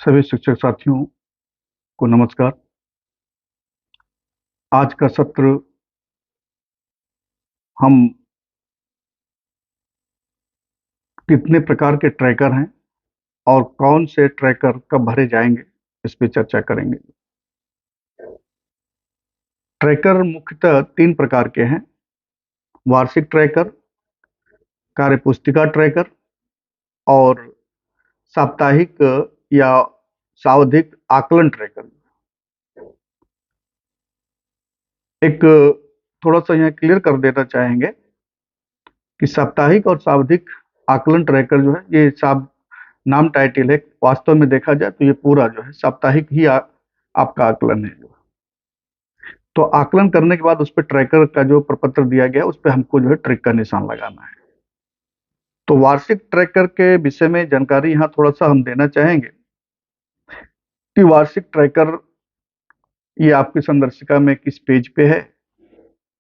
सभी शिक्षक साथियों को नमस्कार। आज का सत्र हम कितने प्रकार के ट्रैकर हैं और कौन से ट्रैकर कब भरे जाएंगे, इस पे चर्चा करेंगे। ट्रैकर मुख्यतः 3 प्रकार के हैं: वार्षिक ट्रैकर, कार्यपुस्तिका ट्रैकर और साप्ताहिक या सावधिक आकलन ट्रैकर। एक थोड़ा सा यहाँ क्लियर कर देना चाहेंगे कि साप्ताहिक और सावधिक आकलन ट्रैकर जो है, ये नाम टाइटल है। वास्तव में देखा जाए तो ये पूरा जो है साप्ताहिक ही आपका आकलन है। तो आकलन करने के बाद उस पर ट्रैकर का जो प्रपत्र दिया गया उस पर हमको जो है ट्रिक का निशान लगाना है। तो वार्षिक ट्रैकर के विषय में जानकारी यहाँ थोड़ा सा हम देना चाहेंगे कि वार्षिक ट्रैकर ये आपकी संदर्शिका में किस पेज पे है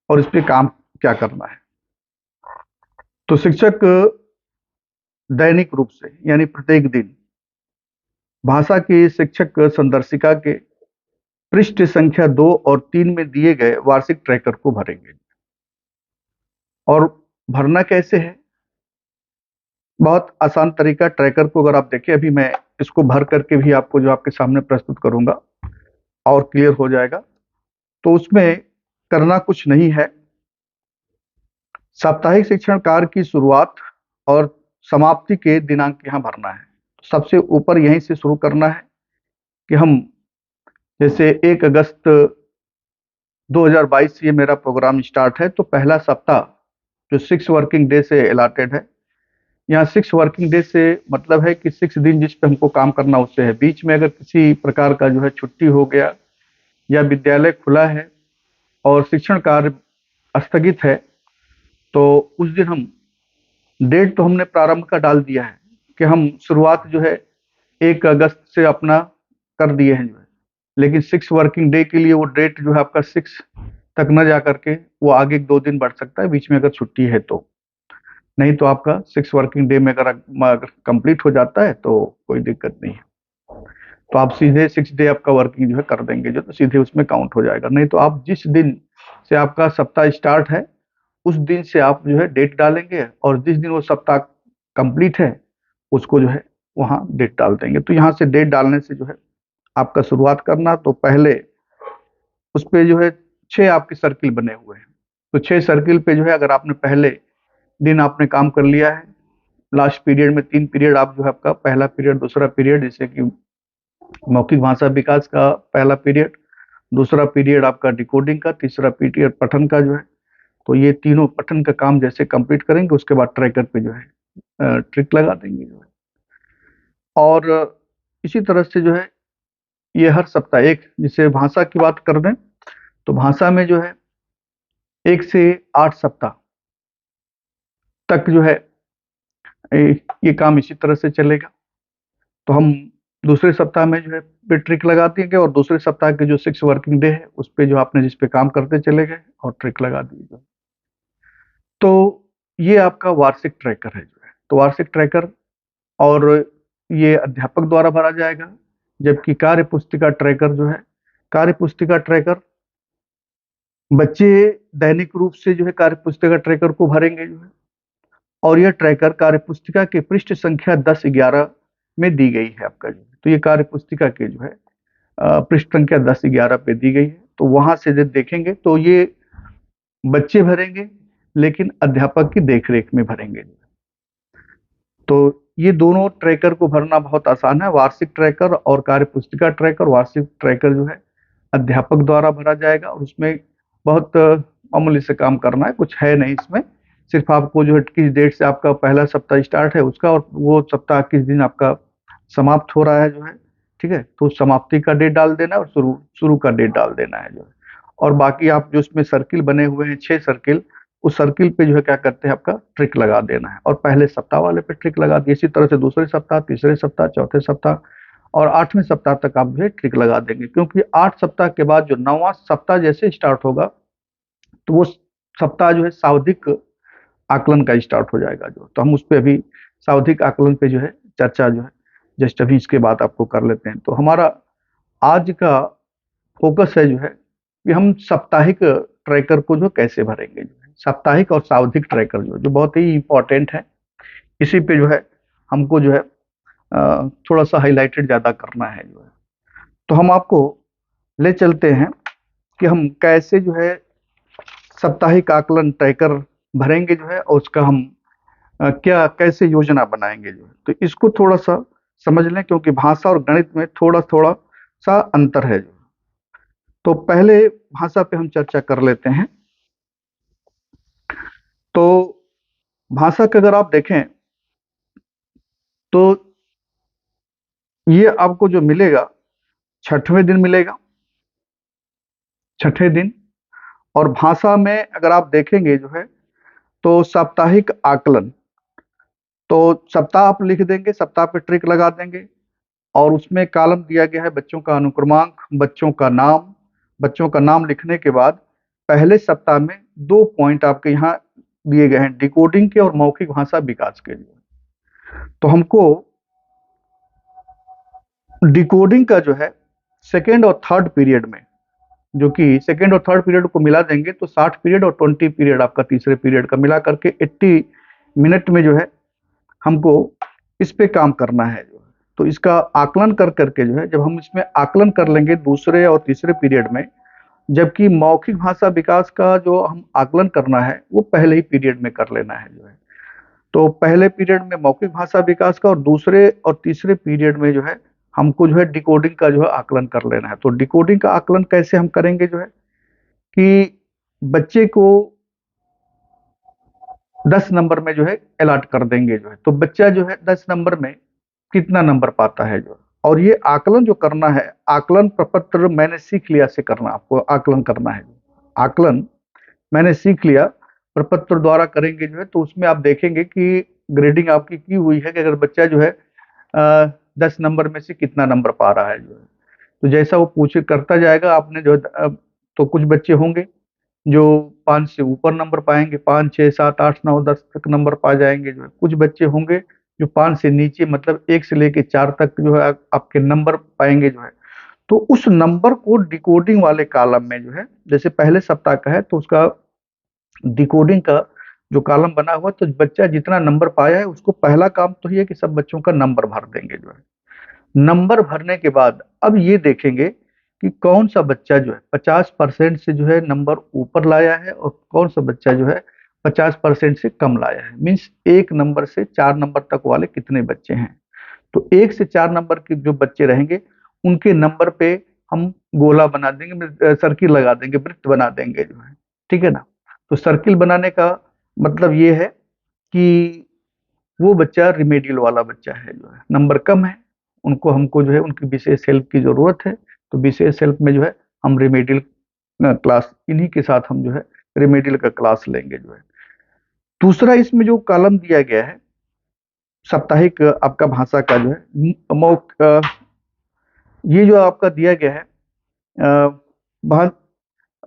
और इस पे काम क्या करना है। तो शिक्षक दैनिक रूप से यानी प्रत्येक दिन भाषा की शिक्षक संदर्शिका के पृष्ठ संख्या 2 और 3 में दिए गए वार्षिक ट्रैकर को भरेंगे। और भरना कैसे है? बहुत आसान तरीका। ट्रैकर को अगर आप देखें, अभी मैं इसको भर करके भी आपको जो आपके सामने प्रस्तुत करूंगा और क्लियर हो जाएगा। तो उसमें करना कुछ नहीं है। साप्ताहिक शिक्षण कार्य की शुरुआत और समाप्ति के दिनांक यहाँ भरना है। सबसे ऊपर यहीं से शुरू करना है कि हम जैसे 1 अगस्त 2022 से ये मेरा प्रोग्राम स्टार्ट है, तो पहला सप्ताह जो 6 वर्किंग डे से अलॉटेड है, यहाँ 6 वर्किंग डे से मतलब है कि 6 दिन जिस पे हमको काम करना उससे है। बीच में अगर किसी प्रकार का जो है छुट्टी हो गया या विद्यालय खुला है और शिक्षण कार्य स्थगित है, तो उस दिन हम डेट तो हमने प्रारंभ का डाल दिया है कि हम शुरुआत जो है 1 अगस्त से अपना कर दिए हैं जो है, लेकिन 6 वर्किंग डे के लिए वो डेट जो है आपका 6 तक न जा करके वो आगे 2 दिन बढ़ सकता है, बीच में अगर छुट्टी है तो। नहीं तो आपका 6 वर्किंग डे में अगर कंप्लीट हो जाता है तो कोई दिक्कत नहीं है। तो आप सीधे 6 डे आपका वर्किंग जो है कर देंगे जो, तो सीधे उसमें काउंट हो जाएगा। नहीं तो आप जिस दिन से आपका सप्ताह स्टार्ट है उस दिन से आप जो है डेट डालेंगे और जिस दिन वो सप्ताह कंप्लीट है उसको जो है वहाँ डेट डाल देंगे। तो यहाँ से डेट डालने से जो है आपका शुरुआत करना। तो पहले उस पे जो है 6 आपके सर्किल बने हुए हैं। तो 6 सर्किल पे जो है अगर आपने पहले दिन आपने काम कर लिया है, लास्ट पीरियड में 3 पीरियड आप जो है आपका पहला पीरियड, दूसरा पीरियड, जैसे कि मौखिक भाषा विकास का पहला पीरियड, दूसरा पीरियड आपका डिकोडिंग का, तीसरा पीरियड पठन का जो है, तो ये तीनों पठन का काम जैसे कंप्लीट करेंगे उसके बाद ट्रैकर पे जो है ट्रिक लगा देंगे जो है। और इसी तरह से जो है ये हर सप्ताह एक, जिसे भाषा की बात कर दें तो भाषा में जो है 1 से 8 सप्ताह तक जो है ये काम इसी तरह से चलेगा। तो हम दूसरे सप्ताह में जो है पे ट्रिक लगा देंगे और दूसरे सप्ताह के जो 6 वर्किंग डे है उस पे जो आपने जिस पे काम करते चले गए और ट्रिक लगा दीजिए। तो ये आपका वार्षिक ट्रैकर है जो है। तो वार्षिक ट्रैकर और ये अध्यापक द्वारा भरा जाएगा, जबकि कार्य पुस्तिका ट्रैकर जो है, कार्य पुस्तिका ट्रैकर बच्चे दैनिक रूप से जो है कार्य पुस्तिका ट्रैकर को भरेंगे जो है। और यह ट्रैकर कार्य पुस्तिका के पृष्ठ संख्या 10-11 में दी गई है आपका जो है। तो ये कार्य पुस्तिका के जो है पृष्ठ संख्या 10-11 पे दी गई है। तो वहां से जब देखेंगे तो ये बच्चे भरेंगे लेकिन अध्यापक की देखरेख में भरेंगे। तो ये दोनों ट्रैकर को भरना बहुत आसान है, वार्षिक ट्रैकर और कार्य पुस्तिका ट्रैकर। वार्षिक ट्रैकर जो है अध्यापक द्वारा भरा जाएगा और उसमें बहुत मामूली से काम करना है, कुछ है नहीं इसमें। सिर्फ आपको जो है किस डेट से आपका पहला सप्ताह स्टार्ट है उसका और वो सप्ताह किस दिन आपका समाप्त हो रहा है जो है, ठीक है, तो समाप्ति का डेट डाल देना और शुरू का डेट डाल देना है जो है। और बाकी आप जो उसमें सर्किल बने हुए हैं 6 सर्किल, उस सर्किल पे जो है क्या करते हैं आपका ट्रिक लगा देना है और पहले सप्ताह वाले पे ट्रिक लगा दिए। इसी तरह से दूसरे सप्ताह, तीसरे सप्ताह, चौथे सप्ताह और 8वें सप्ताह तक आप जो है ट्रिक लगा देंगे, क्योंकि 8 सप्ताह के बाद जो 9वां सप्ताह जैसे स्टार्ट होगा तो वो सप्ताह जो है सावधिक आकलन का स्टार्ट हो जाएगा जो। तो हम उस पर अभी सावधिक आकलन पे जो है चर्चा जो है जस्ट अभी इसके बाद आपको कर लेते हैं। तो हमारा आज का फोकस है जो है कि हम साप्ताहिक ट्रैकर को जो कैसे भरेंगे, जो है साप्ताहिक और सावधिक ट्रैकर जो बहुत ही इंपॉर्टेंट है। इसी पे जो है हमको जो है थोड़ा सा हाईलाइटेड ज्यादा करना है जो है। तो हम आपको ले चलते हैं कि हम कैसे जो है साप्ताहिक आकलन ट्रैकर भरेंगे जो है, और उसका हम क्या कैसे योजना बनाएंगे जो है। तो इसको थोड़ा सा समझ लें, क्योंकि भाषा और गणित में थोड़ा थोड़ा सा अंतर है जो। तो पहले भाषा पे हम चर्चा कर लेते हैं। तो भाषा का अगर आप देखें तो ये आपको जो मिलेगा छठवें दिन मिलेगा, छठे दिन। और भाषा में अगर आप देखेंगे जो है तो साप्ताहिक आकलन, तो सप्ताह आप लिख देंगे, सप्ताह पे ट्रिक लगा देंगे, और उसमें कॉलम दिया गया है बच्चों का अनुक्रमांक, बच्चों का नाम। बच्चों का नाम लिखने के बाद पहले सप्ताह में 2 पॉइंट आपके यहाँ दिए गए हैं डिकोडिंग के और मौखिक भाषा विकास के लिए। तो हमको डिकोडिंग का जो है सेकेंड और थर्ड पीरियड में, जो कि सेकेंड और थर्ड पीरियड को मिला देंगे तो 60 पीरियड और 20 पीरियड आपका तीसरे पीरियड का मिला करके 80 मिनट में जो है हमको इस पे काम करना है जो है। तो इसका आकलन कर करके जो है, जब हम इसमें आकलन कर लेंगे दूसरे और तीसरे पीरियड में, जबकि मौखिक भाषा विकास का जो हम आकलन करना है वो पहले ही पीरियड में कर लेना है जो है। तो पहले पीरियड में मौखिक भाषा विकास का और दूसरे और तीसरे पीरियड में जो है हमको जो है डिकोडिंग का जो है आकलन कर लेना है। तो डिकोडिंग का आकलन कैसे हम करेंगे जो है कि बच्चे को 10 नंबर में जो है अलॉट कर देंगे जो है। तो बच्चा जो है 10 नंबर में कितना नंबर पाता है जो, और ये आकलन जो करना है, आकलन प्रपत्र मैंने सीख लिया से करना, आपको आकलन करना है। आकलन मैंने सीख लिया प्रपत्र द्वारा करेंगे जो है, तो उसमें आप देखेंगे कि ग्रेडिंग आपकी की हुई है कि अगर बच्चा जो है 10 नंबर में से कितना नंबर पा रहा है जो है। तो जैसा वो पूछ करता जाएगा आपने जो तो कुछ बच्चे होंगे जो 5 से ऊपर नंबर पाएंगे, 5, 6, 7, 8, 9, 10 तक नंबर पा जाएंगे जो है। कुछ बच्चे होंगे जो 5 से नीचे, मतलब 1 से लेके 4 तक जो है आपके नंबर पाएंगे जो है। तो उस नंबर को डिकोडिंग वाले कॉलम में जो है, जैसे पहले सप्ताह का है तो उसका डिकोडिंग का जो कॉलम बना हुआ, तो बच्चा जितना नंबर पाया है उसको पहला काम तो ये है कि सब बच्चों का नंबर भर देंगे जो है। नंबर भरने के बाद अब ये देखेंगे कि कौन सा बच्चा जो है 50% से जो है नंबर ऊपर लाया है और कौन सा बच्चा जो है 50% से कम लाया है। मीन्स 1 नंबर से 4 नंबर तक वाले कितने बच्चे हैं। तो 1 से 4 नंबर के जो बच्चे रहेंगे उनके नंबर पे हम गोला बना देंगे, सर्किल लगा देंगे, वृत्त बना देंगे जो है। ठीक है ना। तो सर्किल बनाने का मतलब ये है कि वो बच्चा रिमेडियल वाला बच्चा है जो है, नंबर कम है, उनको हमको जो है उनकी विशेष हेल्प की जरूरत है। तो विशेष हेल्प में जो है हम रिमेडियल क्लास, इन्हीं के साथ हम जो है रिमेडियल का क्लास लेंगे जो है। दूसरा इसमें जो कॉलम दिया गया है साप्ताहिक आपका भाषा का जो है ये जो आपका दिया गया है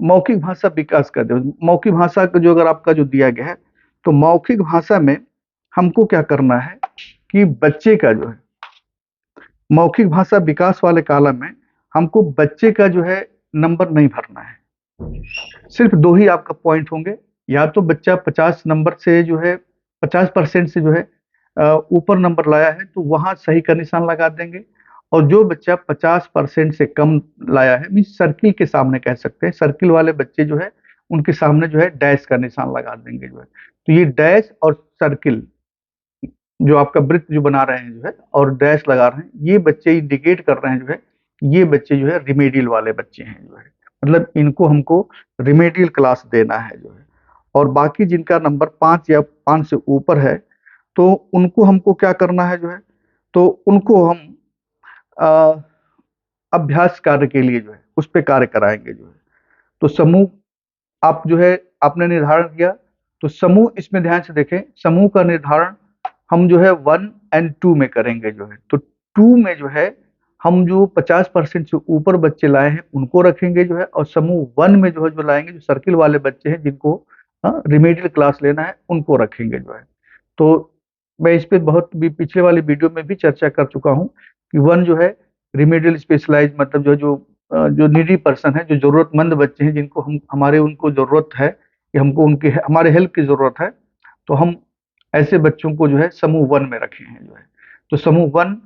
मौखिक भाषा विकास का, मौखिक भाषा का जो अगर आपका जो दिया गया है, तो मौखिक भाषा में हमको क्या करना है कि बच्चे का जो है मौखिक भाषा विकास वाले कॉलम में हमको बच्चे का जो है नंबर नहीं भरना है। सिर्फ 2 ही आपका पॉइंट होंगे, या तो बच्चा 50 नंबर से जो है 50% से जो है ऊपर नंबर लाया है तो वहां सही का निशान लगा देंगे, और जो बच्चा 50% से कम लाया है, मीन सर्किल के सामने कह सकते हैं, सर्किल वाले बच्चे जो है उनके सामने जो है डैश का निशान लगा देंगे जो है। तो ये डैश और सर्किल जो आपका वृत्त जो बना रहे हैं जो है और डैश लगा रहे हैं, ये बच्चे इंडिकेट कर रहे हैं जो है ये बच्चे जो है रिमेडियल वाले बच्चे हैं जो है। मतलब इनको हमको रिमेडियल क्लास देना है जो है। और बाकी जिनका नंबर 5 या 5 से ऊपर है तो उनको हमको क्या करना है जो है, तो उनको हम आ, अभ्यास कार्य के लिए जो है उस पर कार्य कराएंगे जो है। तो समूह आप जो है आपने निर्धारण किया, तो समूह इसमें ध्यान से देखें, समूह का निर्धारण हम जो है 1 और 2 में करेंगे जो है। तो 2 में जो है हम जो 50% से ऊपर बच्चे लाए हैं उनको रखेंगे जो है, और समूह 1 में जो है जो लाएंगे जो सर्किल वाले बच्चे हैं जिनको रिमेडियल क्लास लेना है उनको रखेंगे जो है। तो मैं इस पे बहुत भी पिछले वाली वीडियो में भी चर्चा कर चुका हूँ कि वन जो है रिमेडियल स्पेशलाइज, मतलब जो नीडी पर्सन है, जो जरूरतमंद बच्चे हैं, जिनको हम हमारे उनको जरूरत है कि हमको उनके हमारे हेल्प की जरूरत है, तो हम ऐसे बच्चों को जो है समूह वन में रखे हैं जो है। तो समूह वन,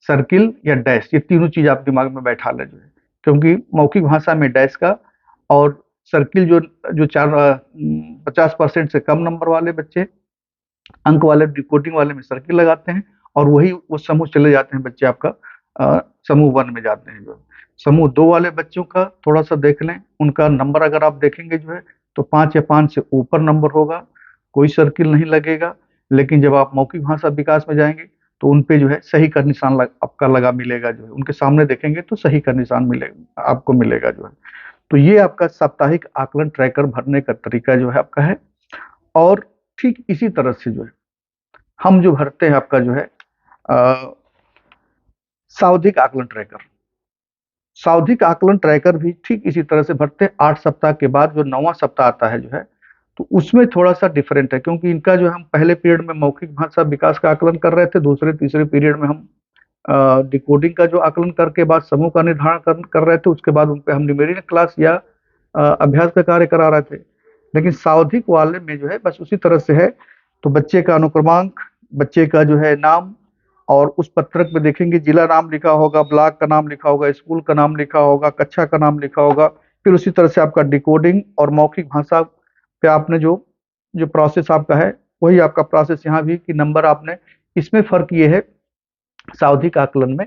सर्किल या डैश, ये तीनों चीज आप दिमाग में बैठा लें जो है, क्योंकि मौखिक भाषा में डैश का और सर्किल जो जो 50% से कम नंबर वाले बच्चे, अंक वाले डिकोडिंग वाले में सर्किल लगाते हैं, और वही वो समूह चले जाते हैं बच्चे आपका समूह वन में जाते हैं जो है। समूह दो वाले बच्चों का थोड़ा सा देख लें, उनका नंबर अगर आप देखेंगे जो है तो 5 या 5 से ऊपर नंबर होगा, कोई सर्किल नहीं लगेगा। लेकिन जब आप मौखिक भाषा विकास में जाएंगे तो उन पे जो है सही का निशान आपका लगा मिलेगा जो है, उनके सामने देखेंगे तो सही का निशान मिलेगा, आपको मिलेगा जो है। तो ये आपका साप्ताहिक आकलन ट्रैकर भरने का तरीका जो है आपका है। और ठीक इसी तरह से जो है हम जो भरते हैं आपका जो है सावधिक आकलन ट्रैकर। सावधिक आकलन ट्रैकर भी ठीक इसी तरह से भरते हैं। 8 सप्ताह के बाद जो 9वां सप्ताह आता है जो है, तो उसमें थोड़ा सा डिफरेंट है, क्योंकि इनका जो हम पहले पीरियड में मौखिक भाषा विकास का आकलन कर रहे थे, दूसरे तीसरे पीरियड में हम डिकोडिंग का जो आकलन करके बाद समूह का निर्धारण कर रहे थे, उसके बाद उन पे हम न्यूमेरिकल क्लास या अभ्यास का कार्य करा रहे थे। लेकिन सावधिक वाले में जो है बस उसी तरह से है। तो बच्चे का अनुक्रमांक, बच्चे का जो है नाम, और उस पत्रक में देखेंगे जिला नाम लिखा होगा, ब्लॉक का नाम लिखा होगा, स्कूल का नाम लिखा होगा, कक्षा का नाम लिखा होगा। फिर उसी तरह से आपका डिकोडिंग और मौखिक भाषा पे आपने जो जो प्रोसेस आपका है, वही आपका प्रोसेस यहाँ भी कि नंबर आपने, इसमें फर्क ये है सावधिक आकलन में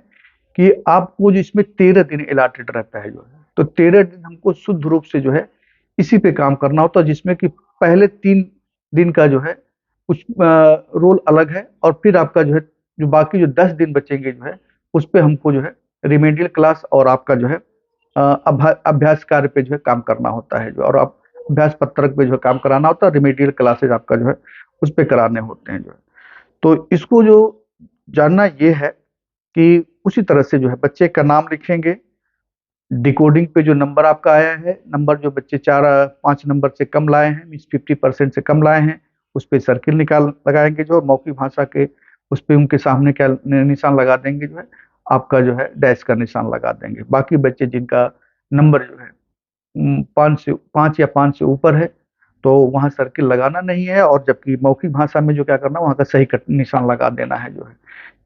कि आपको जो इसमें 13 दिन अलाटेड रहता है जो है, तो 13 दिन हमको शुद्ध रूप से जो है इसी पे काम करना होता है, जिसमें कि पहले 3 दिन का जो है कुछ रोल अलग है, और फिर आपका जो है जो बाकी जो 10 दिन बचेंगे जो है उस पे हमको जो है रिमेडियल क्लास और आपका जो है अभ्यास कार्य पे जो है काम करना होता है जो, और आप अभ्यास पत्रक पे जो है काम कराना होता है, रिमेडियल क्लासेज आपका जो है उस पे कराने होते हैं जो है। तो इसको जो जानना ये है कि उसी तरह से जो है बच्चे का नाम लिखेंगे, डिकोडिंग पे जो नंबर आपका आया है, नंबर जो बच्चे 4-5 नंबर से कम लाए हैं, मीन्स 50% से कम लाए हैं, उस पे सर्किल निकाल लगाएंगे जो, मौखिक भाषा के उस पे उनके सामने क्या निशान लगा देंगे जो है, आपका जो है डैश का निशान लगा देंगे। बाकी बच्चे जिनका नंबर जो है 5 या 5 से ऊपर है, तो वहाँ सर्किल लगाना नहीं है, और जबकि मौखिक भाषा में जो क्या करना है वहाँ का सही निशान लगा देना है जो है।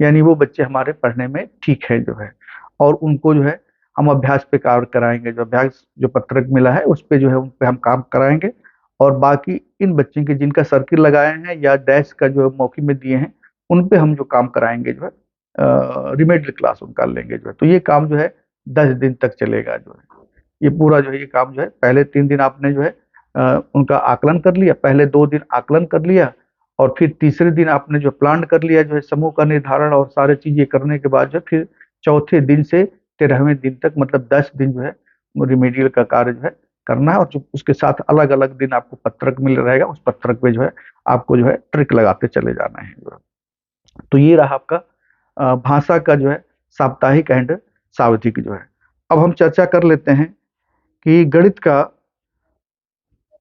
यानी वो बच्चे हमारे पढ़ने में ठीक है जो है, और उनको जो है हम अभ्यास पे कार्य कराएंगे, जो अभ्यास जो पत्रक मिला है उस पे जो है उन पे हम काम कराएंगे। और बाकी इन बच्चों के जिनका सर्किल लगाए हैं या डैश का जो मौखिक में दिए हैं, उन पे हम जो काम कराएंगे जो है रिमेडियल क्लास उनका लेंगे जो है। तो ये काम जो है 10 दिन तक चलेगा जो है। ये पूरा जो है ये काम जो है पहले 3 दिन आपने जो है उनका आकलन कर लिया, पहले 2 दिन आकलन कर लिया, और फिर तीसरे दिन आपने जो प्लान कर लिया जो है समूह का निर्धारण और सारे चीजें करने के बाद जो फिर चौथे दिन से 13वें दिन तक, मतलब 10 दिन जो है रिमेडियल का कार्य जो है करना है। और जो उसके साथ अलग अलग दिन आपको पत्रक मिल रहेगा, उस पत्रक पे जो है आपको जो है ट्रिक लगाते चले जाना है जो है। तो ये रहा आपका भाषा का जो है साप्ताहिक एंड सावधिक जो है। अब हम चर्चा कर लेते हैं कि गणित का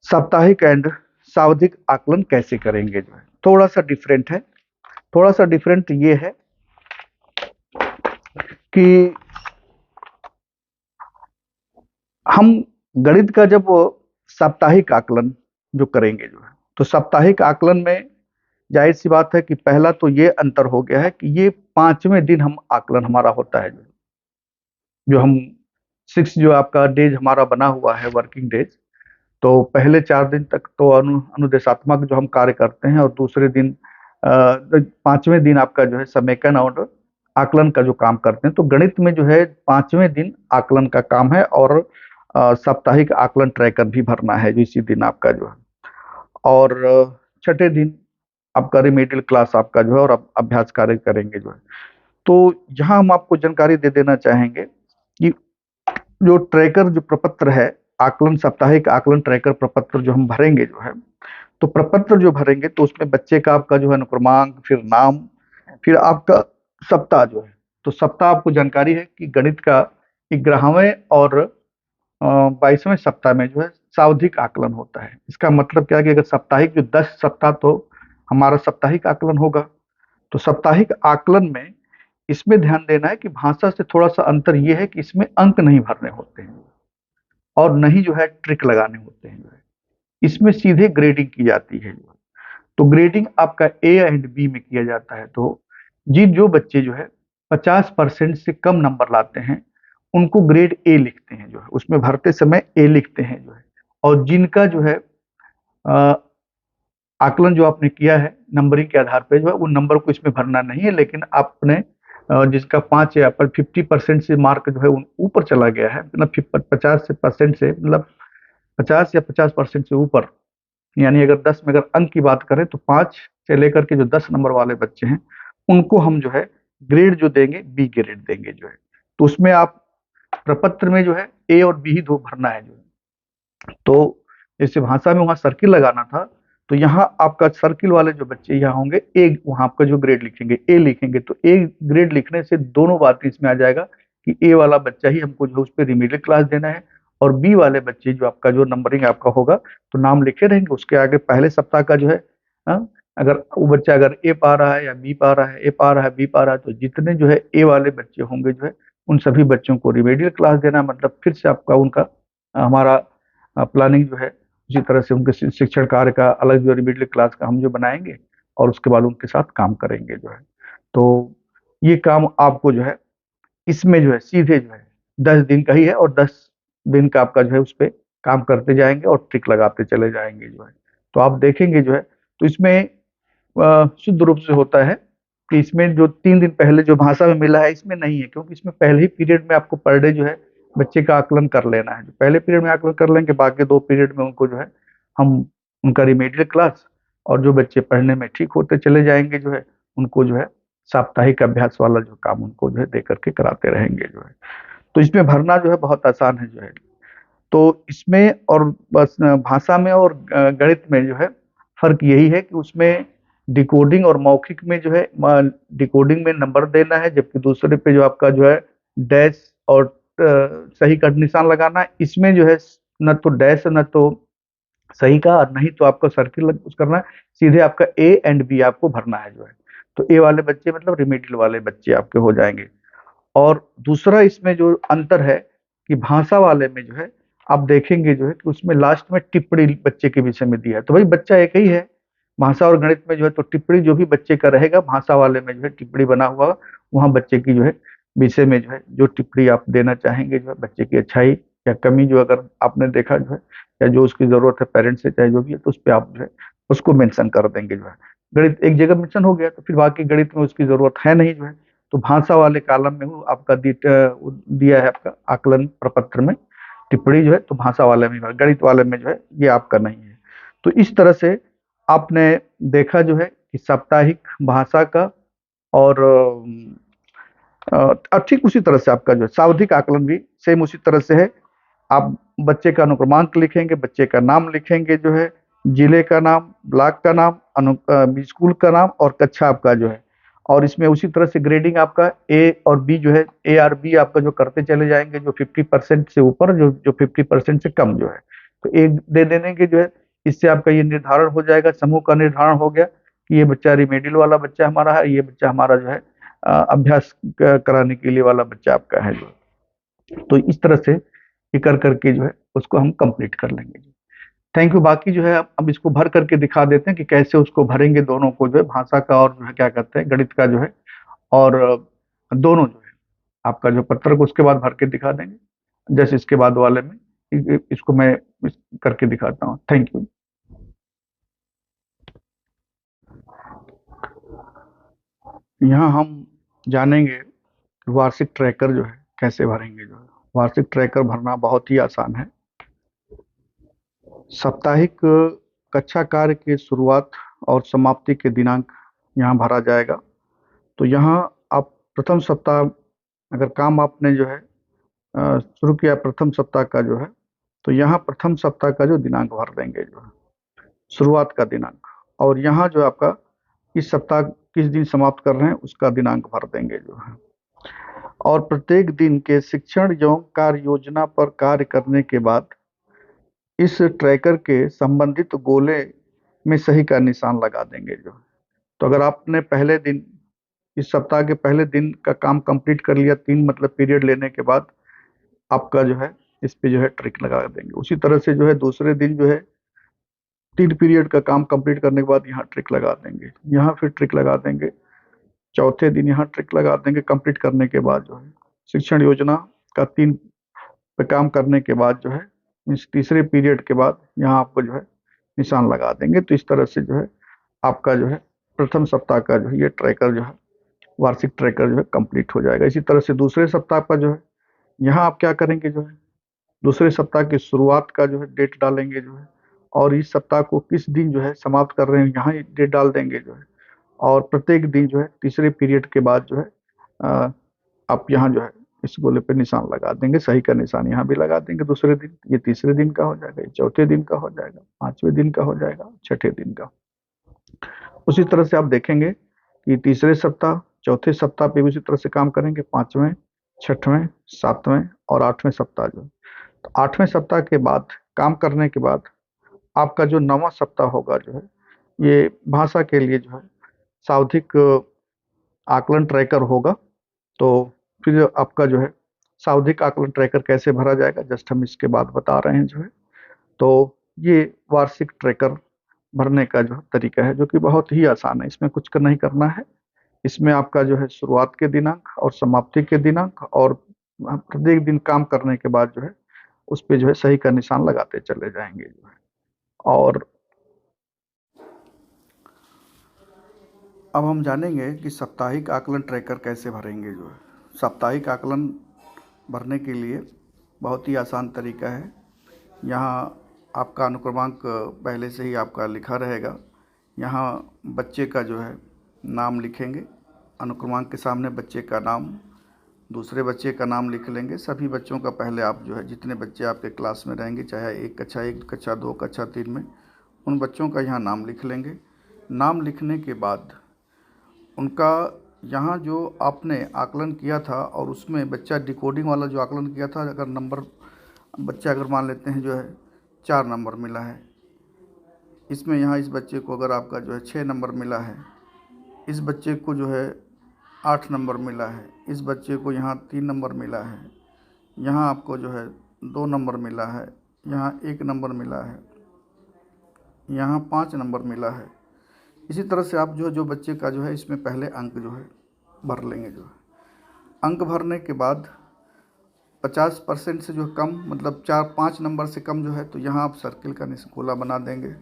साप्ताहिक एंड सावधिक आकलन कैसे करेंगे जो है। थोड़ा सा डिफरेंट है। थोड़ा सा डिफरेंट ये है कि हम गणित का जब साप्ताहिक आकलन जो करेंगे जो है, तो साप्ताहिक आकलन में जाहिर सी बात है कि पहला तो ये अंतर हो गया है कि ये 5वें दिन हम आकलन हमारा होता है जो हम 6 जो आपका डेज हमारा बना हुआ है वर्किंग डेज, तो पहले 4 दिन तक तो अनुदेशात्मक जो हम कार्य करते हैं, और दूसरे दिन 5वें दिन आपका जो है समेकन और आकलन का जो काम करते हैं। तो गणित में जो है 5वें दिन आकलन का काम है, और साप्ताहिक आकलन ट्रैकर भी भरना है जो इसी दिन आपका जो है, और छठे दिन आपका रिमेडियल क्लास आपका जो है, और अभ्यास कार्य करेंगे जो है। तो यहाँ हम आपको जानकारी दे देना चाहेंगे कि जो ट्रैकर जो प्रपत्र है, आकलन साप्ताहिक आकलन ट्रैकर प्रपत्र जो हम भरेंगे जो है, तो प्रपत्र जो भरेंगे तो उसमें बच्चे का आपका जो है अनुक्रमांक, फिर नाम, फिर आपका सप्ताह जो है। तो सप्ताह आपको जानकारी है कि गणित का 11वें और 22वें सप्ताह में जो है सावधिक आकलन होता है। इसका मतलब क्या है कि अगर साप्ताहिक जो 10 सप्ताह तो हमारा साप्ताहिक आकलन होगा, तो साप्ताहिक आकलन में इसमें ध्यान देना है कि भाषा से थोड़ा सा अंतर यह है कि इसमें अंक नहीं भरने होते हैं और नहीं जो है ट्रिक लगाने होते हैं, जो है इसमें सीधे ग्रेडिंग की जाती है। तो ग्रेडिंग आपका ए एंड बी में किया जाता है। तो जो बच्चे जो है 50% से कम नंबर लाते हैं उनको ग्रेड ए लिखते हैं, जो है उसमें भरते समय ए लिखते हैं, जो है। और जिनका जो है आकलन जो आपने किया है नंबरिंग के आधार पर, जो है वो नंबर को इसमें भरना नहीं है, लेकिन आपने जिसका 5 या 50% से मार्क जो है ऊपर चला गया है, मतलब 50% से मतलब 50 या 50% से ऊपर, यानी अगर 10 में अगर अंक की बात करें तो 5 से लेकर के जो 10 नंबर वाले बच्चे हैं उनको हम जो है ग्रेड जो देंगे बी ग्रेड देंगे, जो है। तो उसमें आप प्रपत्र में जो है ए और बी ही दो भरना है, जो है। तो जैसे भाषा में वहां सर्किल लगाना था, तो यहाँ आपका सर्किल वाले जो बच्चे यहाँ होंगे ए, वहां आपका जो ग्रेड लिखेंगे ए लिखेंगे। तो ए ग्रेड लिखने से दोनों बातें इसमें आ जाएगा कि ए वाला बच्चा ही हमको जो है उस पर रिमीडियल क्लास देना है, और बी वाले बच्चे जो आपका जो नंबरिंग आपका होगा तो नाम लिखे रहेंगे उसके आगे पहले सप्ताह का, जो है। हाँ, अगर वो बच्चा अगर ए पा रहा है या बी पा रहा है, ए पा रहा है बी पा रहा है, तो जितने जो है ए वाले बच्चे होंगे जो है उन सभी बच्चों को रिमेडियल क्लास देना, मतलब फिर से आपका उनका हमारा प्लानिंग जो है उसी तरह से उनके शिक्षण कार्य का अलग जो रिमेडियल क्लास का हम जो बनाएंगे और उसके बाद उनके साथ काम करेंगे, जो है। तो ये काम आपको जो है इसमें जो है सीधे जो है 10 दिन का ही है, और 10 दिन का आपका जो है उस पर काम करते जाएंगे और ट्रिक लगाते चले जाएंगे, जो है। तो आप देखेंगे जो है तो इसमें शुद्ध रूप से होता है कि इसमें जो 3 दिन पहले जो भाषा में मिला है इसमें नहीं है, क्योंकि इसमें पहले ही पीरियड में आपको पर डे जो है बच्चे का आकलन कर लेना है। जो पहले पीरियड में आकलन कर लेंगे, बाकी 2 पीरियड में उनको जो है हम उनका रिमेडियल क्लास, और जो बच्चे पढ़ने में ठीक होते चले जाएंगे जो है उनको जो है साप्ताहिक अभ्यास वाला जो काम उनको जो है दे करके कराते रहेंगे, जो है। तो इसमें भरना जो है बहुत आसान है, जो है। तो इसमें और बस भाषा में और गणित में जो है फर्क यही है कि उसमें डिकोडिंग और मौखिक में जो है डिकोडिंग में नंबर देना है, जबकि दूसरे पे जो आपका जो है डैश और सही का निशान लगाना है। इसमें जो है न तो डैश न तो सही का और नहीं तो आपका सर्किल कुछ करना है, सीधे आपका ए एंड बी आपको भरना है, जो है। तो ए वाले बच्चे मतलब रिमेडियल वाले बच्चे आपके हो जाएंगे। और दूसरा इसमें जो अंतर है कि भाषा वाले में जो है आप देखेंगे जो है कि उसमें लास्ट में टिप्पणी बच्चे के विषय में दिया है। तो भाई बच्चा एक ही है, भाषा और गणित में जो है तो टिप्पणी जो भी बच्चे का रहेगा, भाषा वाले में जो है टिप्पणी बना हुआ वहाँ बच्चे की जो है विषय में जो है जो टिप्पणी आप देना चाहेंगे, जो है बच्चे की अच्छाई या कमी जो अगर आपने देखा जो है या जो उसकी जरूरत है पेरेंट्स से चाहे जो भी है, तो उस पर आप जो है उसको मेंशन कर देंगे, जो है। गणित एक जगह मेंशन हो गया तो फिर बाकी गणित में उसकी जरूरत है नहीं, जो है। तो भाषा वाले कॉलम में वो आपका दिया है आपका आकलन प्रपत्र में टिप्पणी जो है, तो भाषा वाले में, गणित वाले में जो है ये आपका नहीं है। तो इस तरह से आपने देखा जो है कि साप्ताहिक भाषा का और ठीक उसी तरह से आपका जो है सावधिक आकलन भी सेम उसी तरह से है। आप बच्चे का अनुक्रमांक लिखेंगे, बच्चे का नाम लिखेंगे, जो है जिले का नाम, ब्लॉक का नाम, स्कूल का नाम और कक्षा आपका जो है। और इसमें उसी तरह से ग्रेडिंग आपका ए और बी जो है ए और बी आपका जो करते चले जाएंगे, जो 50% से ऊपर, जो 50% से कम जो है तो एक दे देने के, जो है इससे आपका ये निर्धारण हो जाएगा, समूह का निर्धारण हो गया कि ये बच्चा रिमेडियल वाला बच्चा हमारा है, ये बच्चा हमारा जो है अभ्यास कराने के लिए वाला बच्चा आपका है, जो। तो इस तरह से ये कर करके जो है उसको हम कंप्लीट कर लेंगे। Thank you. बाकी जो है अब इसको भर करके दिखा देते हैं कि कैसे उसको भरेंगे, दोनों को जो है भाषा का और जो है क्या कहते हैं गणित का जो है, और दोनों जो है आपका जो पत्र को उसके बाद भर के दिखा देंगे, जैसे इसके बाद वाले में इसको मैं करके दिखाता हूँ। Thank you. यहाँ हम जानेंगे वार्षिक ट्रैकर जो है कैसे भरेंगे, जो है वार्षिक ट्रैकर भरना बहुत ही आसान है। साप्ताहिक कक्षा कार्य की शुरुआत और समाप्ति के दिनांक यहाँ भरा जाएगा। तो यहाँ आप प्रथम सप्ताह अगर काम आपने जो है शुरू किया प्रथम सप्ताह का जो है, तो यहाँ प्रथम सप्ताह का जो दिनांक भर देंगे, जो है शुरुआत का दिनांक, और यहाँ जो आपका इस सप्ताह किस दिन समाप्त कर रहे हैं उसका दिनांक भर देंगे, जो है। और प्रत्येक दिन के शिक्षण एवं कार्य योजना पर कार्य करने के बाद इस ट्रैकर के संबंधित गोले में सही का निशान लगा देंगे, जो है। तो अगर आपने पहले दिन इस सप्ताह के पहले दिन का काम कंप्लीट कर लिया, 3 मतलब पीरियड लेने के बाद आपका जो है इस पे जो है ट्रिक लगा देंगे। उसी तरह से जो है दूसरे दिन जो है 3 पीरियड का काम कंप्लीट करने के बाद यहाँ ट्रिक लगा देंगे, यहाँ फिर ट्रिक लगा देंगे। चौथे दिन यहाँ ट्रिक लगा देंगे कंप्लीट करने के बाद जो है शिक्षण योजना का 3 पे काम करने के बाद जो है इस तीसरे पीरियड के बाद यहाँ आपको जो है निशान लगा देंगे। तो इस तरह से जो है आपका जो है प्रथम सप्ताह का जो है ये ट्रैकर जो है वार्षिक ट्रैकर जो है कंप्लीट हो जाएगा। इसी तरह से दूसरे सप्ताह का जो है यहाँ आप क्या करेंगे, जो है दूसरे सप्ताह की शुरुआत का जो है डेट डालेंगे जो है, और इस सप्ताह को किस दिन जो है समाप्त कर रहे हैं यहाँ डेट डाल देंगे जो है। और प्रत्येक दिन जो है तीसरे पीरियड के बाद जो है आप यहाँ जो है इस गोले पे निशान लगा देंगे, सही का निशान यहाँ भी लगा देंगे दूसरे दिन। ये तीसरे दिन का हो जाएगा, ये चौथे दिन का हो जाएगा, पांचवें दिन का हो जाएगा, छठे दिन का। उसी तरह से आप देखेंगे कि तीसरे सप्ताह चौथे सप्ताह पे भी उसी तरह से काम करेंगे, पांचवें, छठवें, सातवें और आठवें सप्ताह जो। तो आठवें सप्ताह के बाद काम करने के बाद आपका जो नौवां सप्ताह होगा जो है ये भाषा के लिए जो है सावधिक आकलन ट्रैकर होगा। तो फिर आपका जो है सावधिक आकलन ट्रैकर कैसे भरा जाएगा जस्ट हम इसके बाद बता रहे हैं जो है। तो ये वार्षिक ट्रैकर भरने का जो तरीका है जो कि बहुत ही आसान है, इसमें कुछ नहीं करना है। इसमें आपका जो है शुरुआत के दिनांक और समाप्ति के दिनांक और प्रत्येक दिन काम करने के बाद जो है उस पे जो है सही का निशान लगाते चले जाएंगे जो है। और अब हम जानेंगे कि साप्ताहिक आकलन ट्रैकर कैसे भरेंगे जो है। साप्ताहिक आकलन भरने के लिए बहुत ही आसान तरीका है। यहाँ आपका अनुक्रमांक पहले से ही आपका लिखा रहेगा। यहाँ बच्चे का जो है नाम लिखेंगे, अनुक्रमांक के सामने बच्चे का नाम, दूसरे बच्चे का नाम लिख लेंगे। सभी बच्चों का पहले आप जो है जितने बच्चे आपके क्लास में रहेंगे, चाहे एक कक्षा 1, कक्षा 2, कक्षा 3 में, उन बच्चों का यहाँ नाम लिख लेंगे। नाम लिखने के बाद उनका यहाँ जो आपने आकलन किया था और उसमें बच्चा डिकोडिंग वाला जो आकलन किया था, अगर नंबर बच्चा अगर मान लेते हैं जो है 4 नंबर मिला है, इसमें यहाँ इस बच्चे को अगर आपका जो है 6 नंबर मिला है, इस बच्चे को जो है 8 नंबर मिला है, इस बच्चे को यहाँ 3 नंबर मिला है, यहाँ आपको जो है 2 नंबर मिला है, यहाँ 1 नंबर मिला है, यहाँ 5 नंबर मिला है। इसी तरह से आप जो बच्चे का जो है इसमें पहले अंक जो है भर लेंगे जो है। अंक भरने के बाद 50% से जो कम मतलब 4-5 नंबर से कम जो है तो यहाँ आप सर्किल का गोला बना देंगे।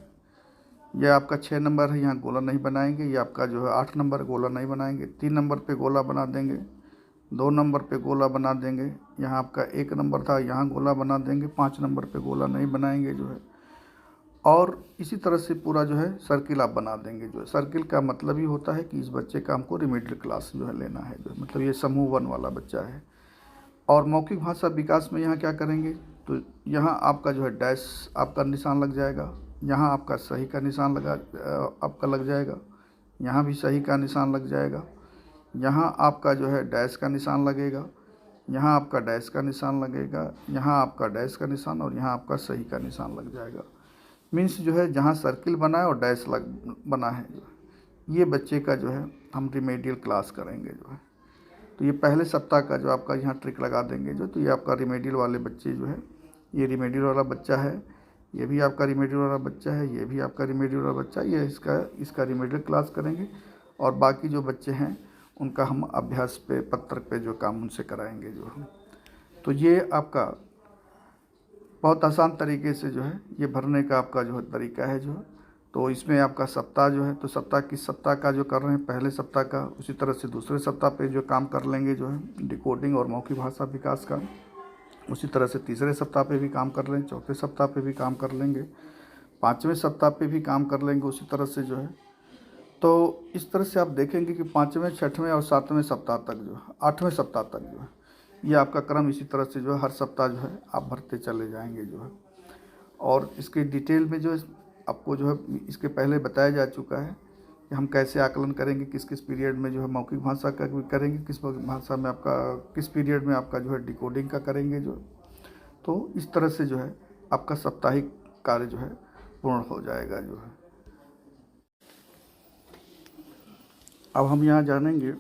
यह आपका 6 नंबर है, यहाँ गोला नहीं बनाएंगे। ये आपका जो है 8 नंबर गोला नहीं बनाएंगे। 3 नंबर पे गोला बना देंगे, 2 नंबर पे गोला बना देंगे। यहाँ आपका 1 नंबर था, यहाँ गोला बना देंगे। 5 नंबर पे गोला नहीं बनाएंगे जो है। और इसी तरह से पूरा जो है सर्किल आप बना देंगे जो है। सर्किल का मतलब ही होता है कि इस बच्चे का हमको रिमिडियल क्लास जो है लेना है जो है, मतलब ये समूह 1 वाला बच्चा है। और मौखिक भाषा विकास में यहाँ क्या करेंगे, तो यहाँ आपका जो है डैश आपका निशान लग जाएगा, यहाँ आपका सही का निशान आपका लग जाएगा, यहाँ भी सही का निशान लग जाएगा, यहाँ आपका जो है डैश का निशान लगेगा, यहाँ आपका डैश का निशान लगेगा, यहाँ आपका डैश का निशान और यहाँ आपका सही का निशान लग जाएगा। मीन्स जो है जहाँ सर्किल बना है और डैश बना है जो है, ये बच्चे का जो है हम रिमेडियल क्लास करेंगे जो है। तो ये पहले सप्ताह का जो आपका यहाँ ट्रिक लगा देंगे जो, तो ये आपका रिमेडियल वाले बच्चे जो है, ये रिमेडियल वाला बच्चा है, ये भी आपका रिमेडियल वाला बच्चा है, ये भी आपका रिमेडियल वाला बच्चा, ये इसका रिमेडियल क्लास करेंगे। और बाकी जो बच्चे हैं उनका हम अभ्यास पे पत्र पे जो काम उनसे कराएंगे जो हम। तो ये आपका बहुत आसान तरीके से जो है ये भरने का आपका जो है तरीका है जो है। तो इसमें आपका सप्ताह जो है, तो किस सप्ताह का जो कर रहे हैं पहले सप्ताह का, उसी तरह से दूसरे सप्ताह पे जो काम कर लेंगे जो है डिकोडिंग और मौखिक भाषा विकास का। उसी तरह से तीसरे सप्ताह पे भी काम कर लेंगे, चौथे सप्ताह पे भी काम कर लेंगे, पाँचवें सप्ताह पे भी काम कर लेंगे उसी तरह से जो है। तो इस तरह से आप देखेंगे कि 5वें, 6वें और 7वें सप्ताह तक जो है, 8वें सप्ताह तक जो है ये आपका क्रम इसी तरह से जो है हर सप्ताह जो है आप भरते चले जाएंगे जो है। और इसके डिटेल में जो है आपको जो है इसके पहले बताया जा चुका है कि हम कैसे आकलन करेंगे, किस किस पीरियड में जो है मौखिक भाषा का करेंगे, किस भाषा में आपका किस पीरियड में आपका जो है डिकोडिंग का करेंगे जो। तो इस तरह से जो है आपका साप्ताहिक कार्य जो है पूर्ण हो जाएगा जो है। अब हम यहाँ जानेंगे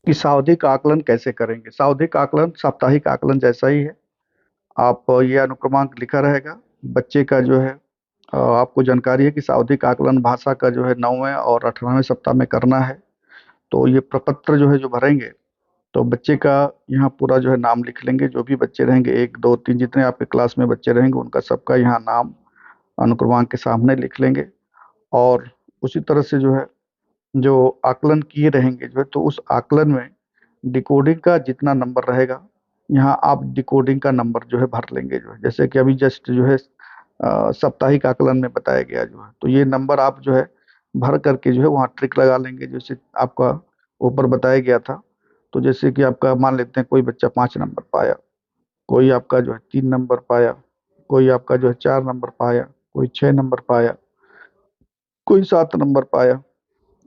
कि सावधिक आकलन कैसे करेंगे। सावधिक आकलन साप्ताहिक आकलन जैसा ही है। आप ये अनुक्रमांक लिखा रहेगा बच्चे का जो है। आपको जानकारी है कि सावधिक आकलन भाषा का जो है 9वें और 18वें सप्ताह में करना है। तो ये प्रपत्र जो है जो भरेंगे, तो बच्चे का यहाँ पूरा जो है नाम लिख लेंगे। जो भी बच्चे रहेंगे, 1 2 3 जितने आपके क्लास में बच्चे रहेंगे उनका सबका यहाँ नाम अनुक्रमांक के सामने लिख लेंगे। और उसी तरह से जो है जो आकलन किए रहेंगे जो है, तो उस आकलन में डिकोडिंग का जितना नंबर रहेगा, यहाँ आप डिकोडिंग का नंबर जो है भर लेंगे जो है। जैसे कि अभी जस्ट जो है साप्ताहिक आकलन में बताया गया जो है, तो ये नंबर आप जो है भर करके जो है वहाँ ट्रिक लगा लेंगे जैसे आपका ऊपर बताया गया था। तो जैसे कि आपका मान लेते हैं कोई बच्चा 5 नंबर पाया, कोई आपका जो है 3 नंबर पाया, कोई आपका जो है 4 नंबर पाया, कोई 6 नंबर पाया, कोई 7 नंबर पाया,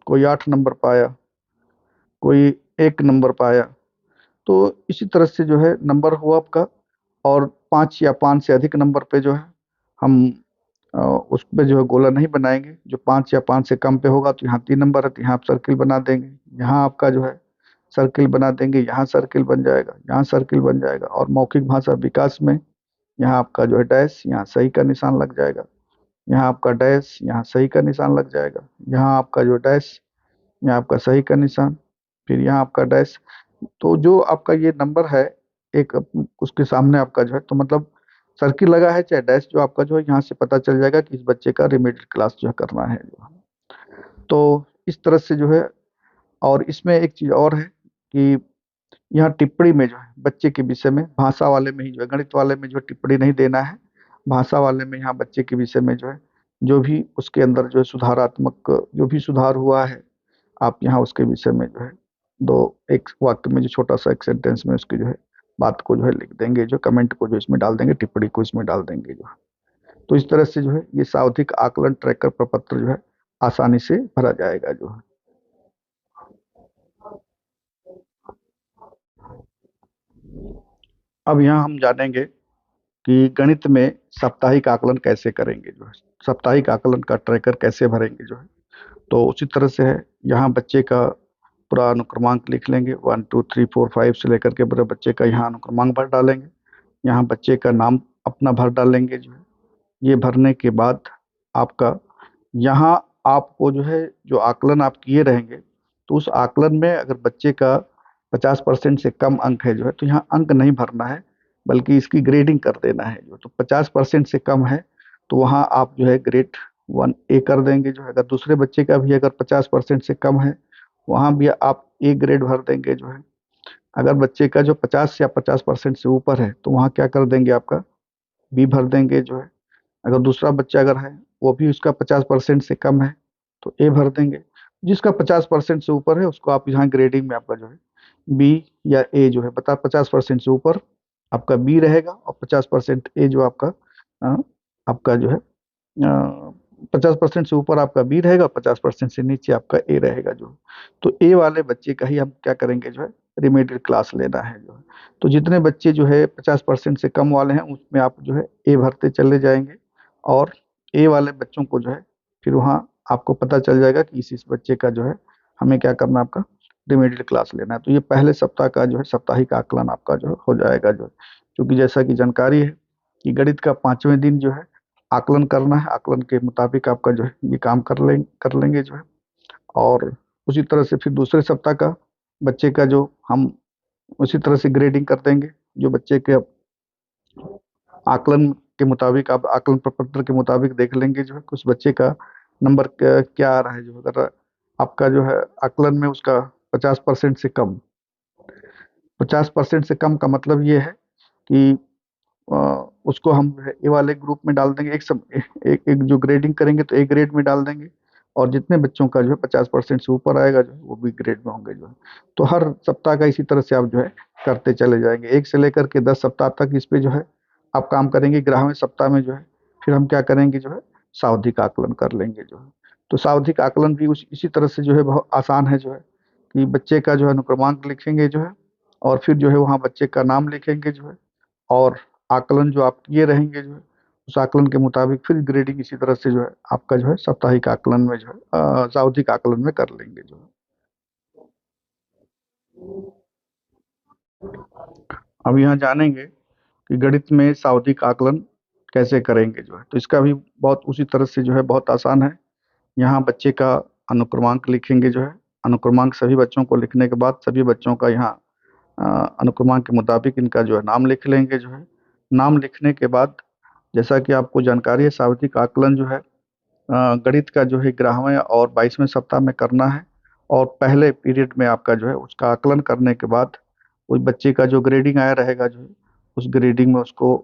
कोई 8 नंबर पाया, कोई 1 नंबर पाया। तो इसी तरह से जो है नंबर हुआ आपका। और 5 या 5 से अधिक नंबर पे जो है हम उस पे जो है गोला नहीं बनाएंगे। जो 5 या 5 से कम पे होगा तो यहाँ 3 नंबर है, तो यहाँ आप सर्किल बना देंगे। यहाँ आपका जो है सर्किल बना देंगे, यहाँ सर्किल बन जाएगा, यहाँ सर्किल बन जाएगा। और मौखिक भाषा विकास में यहाँ आपका जो है डैश, यहाँ सही का निशान लग जाएगा, यहाँ आपका डैश, यहाँ सही का निशान लग जाएगा, यहाँ आपका जो डैश, यहाँ आपका सही का निशान, फिर यहाँ आपका डैश। तो जो आपका ये नंबर है एक उसके सामने आपका जो है, तो मतलब सर्किल लगा है चाहे डैश, जो आपका जो है यहाँ से पता चल जाएगा कि इस बच्चे का रिमेडियल क्लास जो है करना है जो है। तो इस तरह से जो है। और इसमें एक चीज़ और है कि यहाँ टिप्पणी में जो है बच्चे के विषय में भाषा वाले में ही जो है, गणित वाले में जो टिप्पणी नहीं देना है। भाषा वाले में यहाँ बच्चे के विषय में जो है जो भी उसके अंदर जो है सुधारात्मक जो भी सुधार हुआ है, आप यहाँ उसके विषय में जो है दो एक वाक्य में जो छोटा सा एक सेंटेंस में उसकी जो है बात को जो है लिख देंगे, जो कमेंट को जो इसमें डाल देंगे, टिप्पणी को इसमें डाल देंगे जो है। तो इस तरह से जो है ये सावधिक आकलन ट्रैकर प्रपत्र जो है आसानी से भरा जाएगा जो है। अब यहाँ हम जानेंगे कि गणित में साप्ताहिक आकलन कैसे करेंगे जो है, साप्ताहिक आकलन का ट्रैकर कैसे भरेंगे जो है। तो उसी तरह से है, यहाँ बच्चे का पूरा अनुक्रमांक लिख लेंगे 1 2 3 4 5 से लेकर के पूरे बच्चे का यहाँ अनुक्रमांक भर डालेंगे। यहाँ बच्चे का नाम अपना भर डालेंगे जो है। ये भरने के बाद आपका यहाँ आपको जो है जो आकलन आप किए रहेंगे, तो उस आकलन में अगर बच्चे का 50% से कम अंक है जो है, तो यहाँ अंक नहीं भरना है बल्कि इसकी ग्रेडिंग कर देना है जो। तो 50% से कम है तो वहाँ आप जो है ग्रेड 1A कर देंगे जो है। अगर दूसरे बच्चे का भी अगर 50% से कम है, वहाँ भी आप A ग्रेड भर देंगे जो है। अगर बच्चे का जो 50% से ऊपर है तो वहाँ क्या कर देंगे, आपका B भर देंगे जो है। अगर दूसरा बच्चा अगर है वो भी उसका 50% से कम है तो A भर देंगे। जिसका 50% से ऊपर है उसको आप यहाँ ग्रेडिंग में आपका जो है B या A जो है, बता 50% से ऊपर आपका B रहेगा और 50% A जो आपका आपका जो है 50% से ऊपर आपका बी रहेगा, 50% से नीचे आपका ए रहेगा जो। तो ए वाले बच्चे का ही हम क्या करेंगे जो है रिमेडियल क्लास लेना है जो है। तो जितने बच्चे जो है 50% से कम वाले हैं उसमें आप जो है ए भरते चले जाएंगे। और ए वाले बच्चों को जो है फिर वहाँ आपको पता चल जाएगा कि इस बच्चे का जो है हमें क्या करना है, आपका रिमेडियल क्लास लेना है। तो ये पहले सप्ताह का जो है साप्ताहिक आकलन आपका जो है हो जाएगा जो है। क्योंकि जैसा कि जानकारी है कि गणित का 5वें दिन जो है आकलन करना है, आकलन के मुताबिक आपका जो है ये काम कर लेंगे जो है। और उसी तरह से फिर दूसरे सप्ताह का बच्चे का जो हम उसी तरह से ग्रेडिंग कर देंगे। जो बच्चे के आकलन के मुताबिक आप आकलन प्रपत्र के मुताबिक देख लेंगे जो है उस बच्चे का नंबर क्या आ रहा है जो। अगर आपका जो है आकलन में उसका 50% से कम, 50% से कम का मतलब ये है कि अ, उसको हम जो है ए वाले ग्रुप में डाल देंगे। एक जो ग्रेडिंग करेंगे तो ए ग्रेड में डाल देंगे। और जितने बच्चों का जो है 50% से ऊपर आएगा जो है वो भी ग्रेड में होंगे जो है। तो हर सप्ताह का इसी तरह से आप जो है करते चले जाएंगे। 1 से लेकर के 10 सप्ताह तक इस पे जो है आप काम करेंगे। 11वें सप्ताह में जो है फिर हम क्या करेंगे जो है सावधिक आकलन कर लेंगे जो है। तो सावधिक आकलन भी इसी तरह से जो है बहुत आसान है जो है कि बच्चे का जो है अनुक्रमांक लिखेंगे जो है। और फिर जो है वहाँ बच्चे का नाम लिखेंगे जो है। और आकलन जो आप किए रहेंगे जो है उस आकलन के मुताबिक फिर ग्रेडिंग इसी तरह से जो है आपका जो है साप्ताहिक आकलन में जो है सावधिक आकलन में कर लेंगे जो है। अब यहाँ जानेंगे कि गणित में सावधिक आकलन कैसे करेंगे जो है। तो इसका भी बहुत उसी तरह से जो है बहुत आसान है। यहाँ बच्चे का अनुक्रमांक लिखेंगे जो है। अनुक्रमांक सभी बच्चों को लिखने के बाद सभी बच्चों का यहाँ अनुक्रमांक के मुताबिक इनका जो है नाम लिख लेंगे जो है। नाम लिखने के बाद जैसा कि आपको जानकारी है, सावधिक आकलन जो है गणित का जो है 11वें और 22वें सप्ताह में करना है। और पहले पीरियड में आपका जो है उसका आकलन करने के बाद उस बच्चे का जो ग्रेडिंग आया रहेगा जो है उस ग्रेडिंग में उसको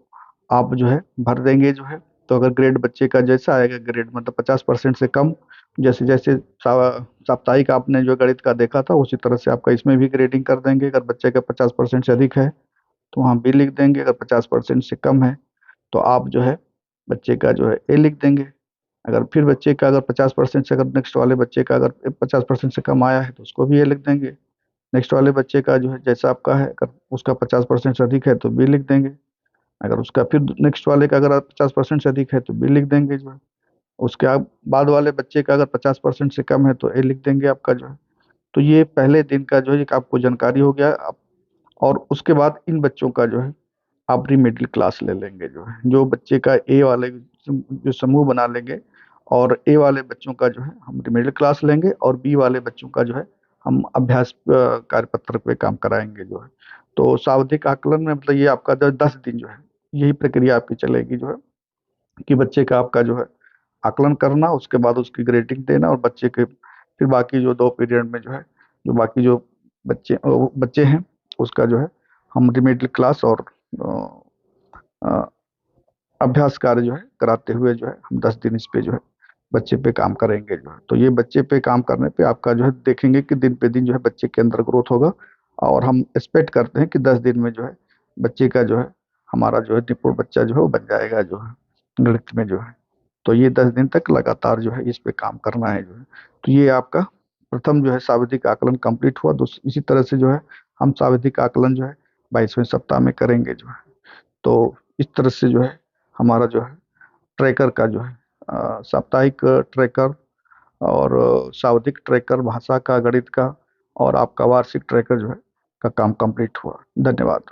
आप जो है भर देंगे जो है। तो अगर ग्रेड बच्चे का जैसा आएगा ग्रेड मतलब 50% से कम, जैसे जैसे साप्ताहिक आपने जो गणित का देखा था उसी तरह से आपका इसमें भी ग्रेडिंग कर देंगे। अगर बच्चे का 50% से अधिक है तो वहाँ बी लिख देंगे, अगर 50% से कम है तो आप जो है बच्चे का जो है ए लिख देंगे। अगर फिर बच्चे का अगर 50% से अगर नेक्स्ट वाले बच्चे का अगर 50% से कम आया है तो उसको भी ए लिख देंगे। नेक्स्ट वाले बच्चे का जो है जैसा आपका है अगर उसका 50% से अधिक है तो बी लिख देंगे। अगर उसका फिर नेक्स्ट वाले का अगर 50% से अधिक है तो बी लिख देंगे जो है। उसके बाद वाले बच्चे का अगर 50% से कम है तो ए लिख देंगे आपका जो है। तो ये पहले दिन का जो है एक आपको जानकारी हो गया। आप और उसके बाद इन बच्चों का जो है आप प्री मिडिल क्लास ले लेंगे जो है। जो बच्चे का ए वाले जो समूह बना लेंगे और ए वाले बच्चों का जो है हम मिडिल क्लास लेंगे और बी वाले बच्चों का जो है हम अभ्यास कार्यपत्र पे काम कराएंगे जो है। तो सावधिक आकलन में मतलब ये आपका 10 दिन जो है यही प्रक्रिया आपकी चलेगी जो है कि बच्चे का आपका जो है आकलन करना, उसके बाद उसकी ग्रेडिंग देना और बच्चे के फिर बाकी जो 2 पीरियड में जो है जो बाकी जो बच्चे हैं उसका जो है हम रिमेडियल क्लास और अ, अभ्यास कार्य जो है कराते हुए जो है हम 10 दिन इस पे जो है बच्चे पे काम करेंगे जो है। तो ये बच्चे पे काम करने पे आपका जो है देखेंगे कि दिन पे दिन जो है बच्चे के अंदर ग्रोथ होगा। और हम एक्सपेक्ट करते हैं कि 10 दिन में जो है बच्चे का जो है हमारा जो है निपुण बच्चा जो है वो बन जाएगा जो है गणित में जो है। तो ये 10 दिन तक लगातार जो है इस पे काम करना है जो है। तो ये आपका प्रथम जो है सावधिक आकलन कंप्लीट हुआ। इसी तरह से जो है हम सावधिक आकलन जो है 22वें सप्ताह में करेंगे जो है। तो इस तरह से जो है हमारा जो है ट्रैकर का जो है साप्ताहिक ट्रैकर और सावधिक ट्रैकर भाषा का, गणित का और आपका वार्षिक ट्रैकर जो है का काम कंप्लीट हुआ। धन्यवाद।